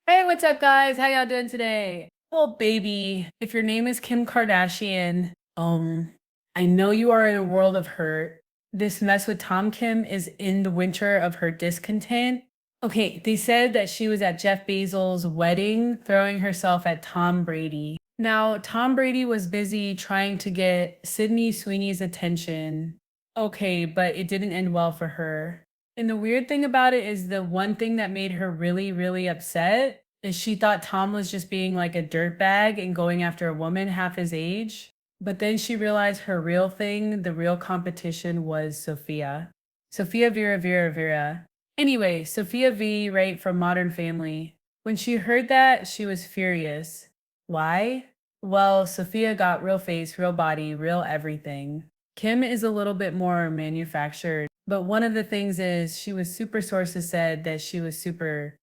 Hey, what's up, guys? How y'all doing today? Well, baby, if your name is Kim Kardashian, I know you are in a world of hurt. This mess with Tom Kim is in the winter of her discontent. Okay, they said that she was at Jeff Bezos' wedding throwing herself at Tom Brady. Now, Tom Brady was busy trying to get Sydney Sweeney's attention. Okay, but it didn't end well for her. And the weird thing about it is the one thing that made her really, really upset is she thought Tom was just being like a dirtbag and going after a woman half his age. But then she realized her real thing, the real competition was Sofia. Sofia Vera. Anyway, Sophia V, right, from Modern Family. When she heard that, she was furious. Why? Well, Sophia got real face, real body, real everything. Kim is a little bit more manufactured, but one of the things is she was super sources said that she was super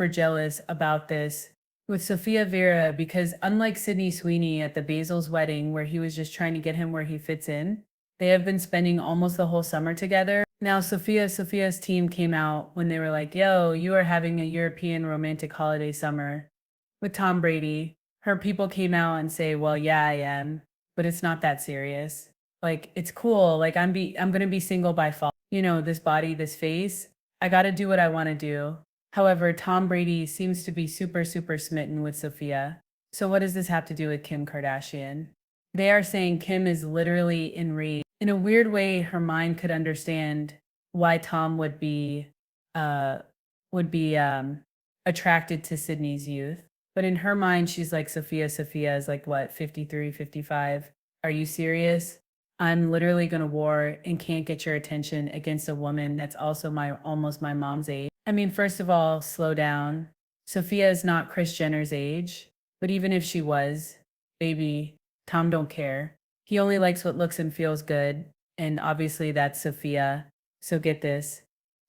jealous about this with Sofia Vera because unlike Sydney Sweeney at the Basil's wedding where he was just trying to get him where he fits in, they have been spending almost the whole summer together. Now Sophia's team came out when they were like, "Yo, you are having a European romantic holiday summer with Tom Brady." Her people came out and say, "Well, yeah, I am, but it's not that serious. Like it's cool. Like I'm going to be single by fall. You know, this body, this face. I got to do what I want to do." However, Tom Brady seems to be super smitten with Sophia. So what does this have to do with Kim Kardashian? They are saying Kim is literally enraged. In a weird way, her mind could understand why Tom uh would be attracted to Sydney's youth. But in her mind, she's like Sophia is like what, 53, 55? Are you serious? I'm literally going to war and can't get your attention against a woman that's also my almost my mom's age. I mean, first of all, slow down. Sophia is not Kris Jenner's age, but even if she was, baby, Tom don't care. He only likes what looks and feels good, and obviously that's Sophia. So get this.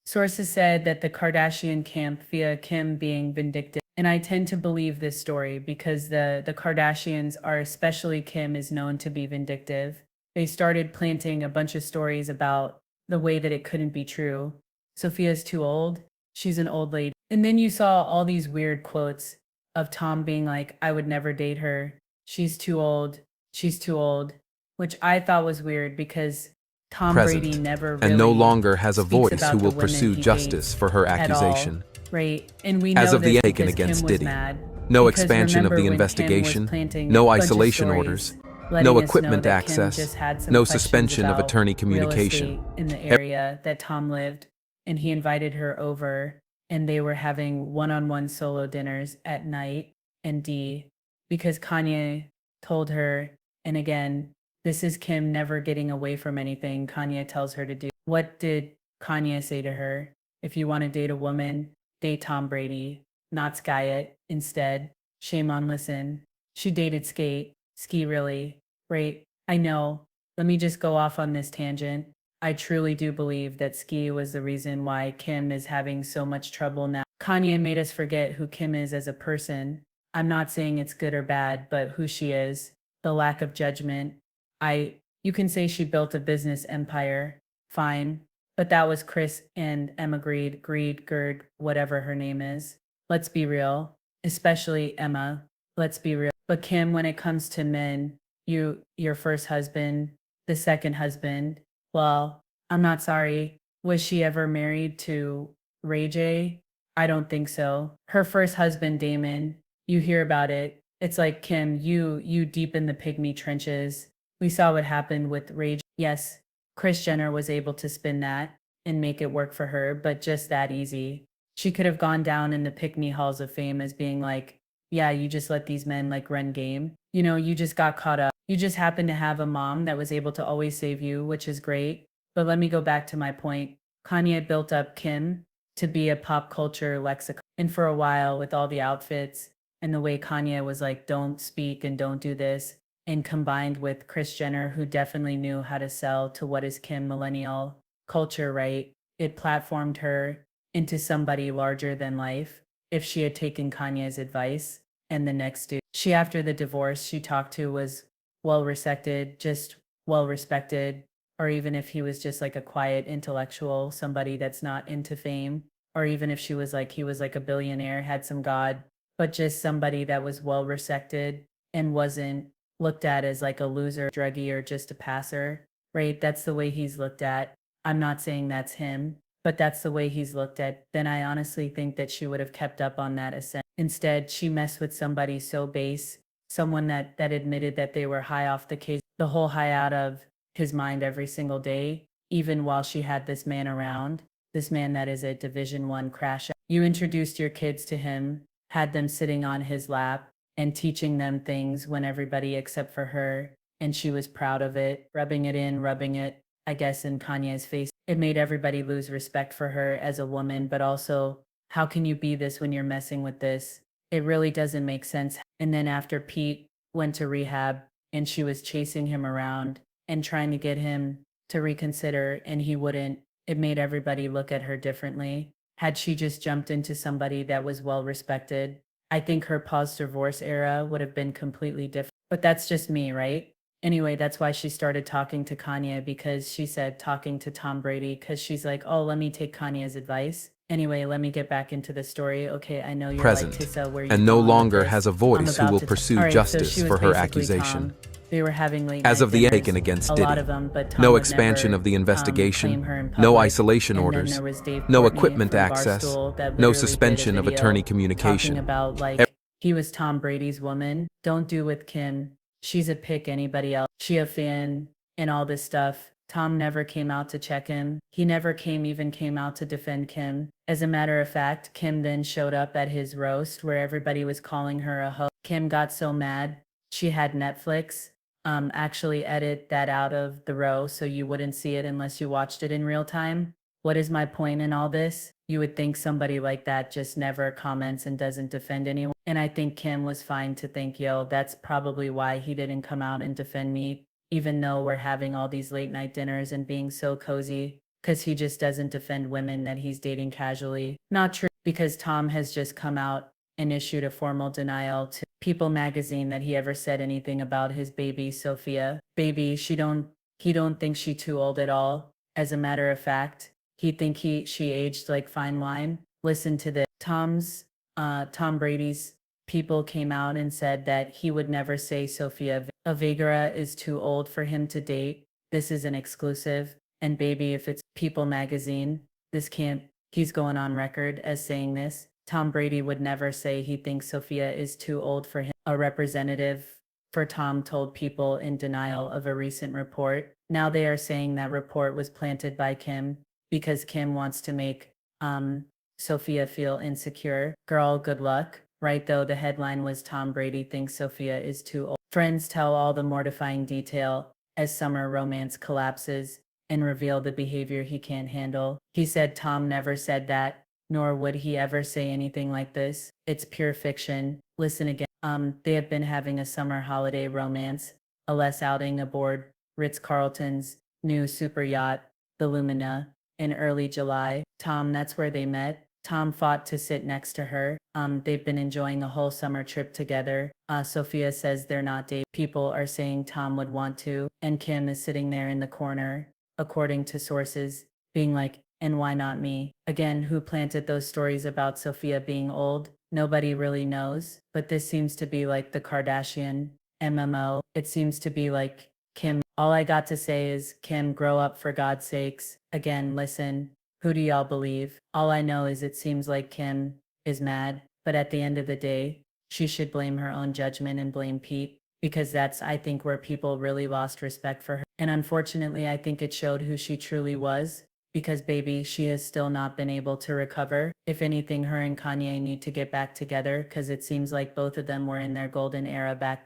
Sources said that the Kardashian camp via Kim being vindictive. And I tend to believe this story because the Kardashians are, especially Kim, is known to be vindictive. They started planting a bunch of stories about the way that it couldn't be true. Sophia's too old. She's an old lady. And then you saw all these weird quotes of Tom being like, I would never date her. She's too old. She's too old, which I thought was weird because Tom Brady Present, never and no really longer has a speaks voice who about the will women pursue he justice dates for her at all, accusation. right? And we As know of the this taken because Kim against was Diddy, mad. no Because expansion of remember the when Kim was investigation, planting a no bunch of isolation stories orders, letting no us know equipment that Kim access, just had some no questions suspension of about attorney real communication. estate in the area that Tom lived, and he invited her over, and they were having one-on-one solo dinners at night and D because Kanye told her, and again, this is Kim never getting away from anything Kanye tells her to do. What did Kanye say to her? If you want to date a woman, date Tom Brady, not Sky it. Instead, shame on listen. She dated Ski really. Right? I know. Let me just go off on this tangent. I truly do believe that Ski was the reason why Kim is having so much trouble now. Kanye made us forget who Kim is as a person. I'm not saying it's good or bad, but who she is, the lack of judgment. You can say she built a business empire. Fine. But that was Chris and Emma Gerd, whatever her name is. Let's be real, especially Emma. Let's be real. But Kim, when it comes to men, your first husband, the second husband, well, I'm not sorry. Was she ever married to Ray J? I don't think so. Her first husband, Damon, you hear about it. It's like Kim, you deep in the pygmy trenches. We saw what happened with Ray J. Yes, Kris Jenner was able to spin that and make it work for her, but just that easy. She could have gone down in the Pickney Halls of Fame as being like, yeah, you just let these men like run game. You know, you just got caught up. You just happened to have a mom that was able to always save you, which is great. But let me go back to my point. Kanye built up Kim to be a pop culture lexicon. And for a while, with all the outfits and the way Kanye was like, don't speak and don't do this, and combined with Kris Jenner, who definitely knew how to sell to what is Kim millennial culture, right? It platformed her into somebody larger than life if she had taken Kanye's advice. And the next dude she, after the divorce she talked to was well respected, just well respected, or even if he was just like a quiet intellectual, somebody that's not into fame or even if she was like, he was like a billionaire, had some God, but just somebody that was well respected and wasn't looked at as like a loser, druggie, or just a passer, right? That's the way he's looked at. I'm not saying that's him, but that's the way he's looked at. Then I honestly think that she would have kept up on that ascent. Instead, she messed with somebody so base, someone that admitted that they were high off the case, the whole high out of his mind every single day, even while she had this man around, this man that is a Division 1 crash. You introduced your kids to him, had them sitting on his lap and teaching them things when everybody except for her, and she was proud of it, rubbing it in, rubbing it, I guess, in Kanye's face. It made everybody lose respect for her as a woman, but also, how can you be this when you're messing with this? It really doesn't make sense. And then after Pete went to rehab and she was chasing him around and trying to get him to reconsider and he wouldn't, it made everybody look at her differently. Had she just jumped into somebody that was well respected, I think her post-divorce era would have been completely different. But that's just me, right? Anyway, that's why she started talking to Kanye, because she said talking to Tom Brady, because she's like, oh, let me take Kanye's advice. Anyway, let me get back into the story. Okay, I know you're Present, like, Tissa, where you and no going with longer this? has a I'm voice who about will to pursue All right, so justice she was for her basically accusation. Tom. They were having late As night of the dinners, taken against a Diddy, lot of them, but Tom no would expansion never, of the claim investigation, her in no public. isolation And then orders, there was Dave no Courtney equipment from access, Barstool that no literally did a suspension of video attorney talking communication. about like, he was Tom Brady's woman. Don't do with Kim. She's a pick anybody else. She a fan and all this stuff. Tom never came out to check him. He never even came out to defend Kim. As a matter of fact, Kim then showed up at his roast where everybody was calling her a hoe. Kim got so mad, she had Netflix actually edit that out of the row so you wouldn't see it unless you watched it in real time. What is my point in all this? You would think somebody like that just never comments and doesn't defend anyone. And I think Kim was fine to think, yo, that's probably why he didn't come out and defend me, even though we're having all these late night dinners and being so cozy, because he just doesn't defend women that he's dating casually. Not true, because Tom has just come out and issued a formal denial to People magazine that he ever said anything about his baby Sofia. Baby, he don't think she too old at all. As a matter of fact, he think she aged like fine wine. Listen to this. Tom Brady's people came out and said that he would never say Sofia Vergara is too old for him to date. This is an exclusive. And baby, if it's People magazine, this can't, he's going on record as saying this. Tom Brady would never say he thinks Sofia is too old for him. A representative for Tom told People in denial of a recent report. Now they are saying that report was planted by Kim because Kim wants to make Sofia feel insecure. Girl, good luck. Right, though, the headline was Tom Brady thinks Sofia is too old. Friends tell all the mortifying detail as summer romance collapses and reveal the behavior he can't handle. He said Tom never said that, nor would he ever say anything like this. It's pure fiction. Listen again. They have been having a summer holiday romance, a less outing aboard Ritz-Carlton's new super yacht, the Lumina, in early July. Tom, that's where they met. Tom fought to sit next to her. They've been enjoying a whole summer trip together. Sofia says they're not dating. People are saying Tom would want to, and Kim is sitting there in the corner, according to sources, being like, and why not me? Again, who planted those stories about Sofia being old? Nobody really knows, but this seems to be like the Kardashian MMO. It seems to be like Kim. All I got to say is, Kim, grow up for God's sakes. Again, listen, who do y'all believe? All I know is it seems like Kim is mad, but at the end of the day, she should blame her own judgment and blame Pete, because that's, I think, where people really lost respect for her. And unfortunately, I think it showed who she truly was, because baby, she has still not been able to recover. If anything, her and Kanye need to get back together, because it seems like both of them were in their golden era back then.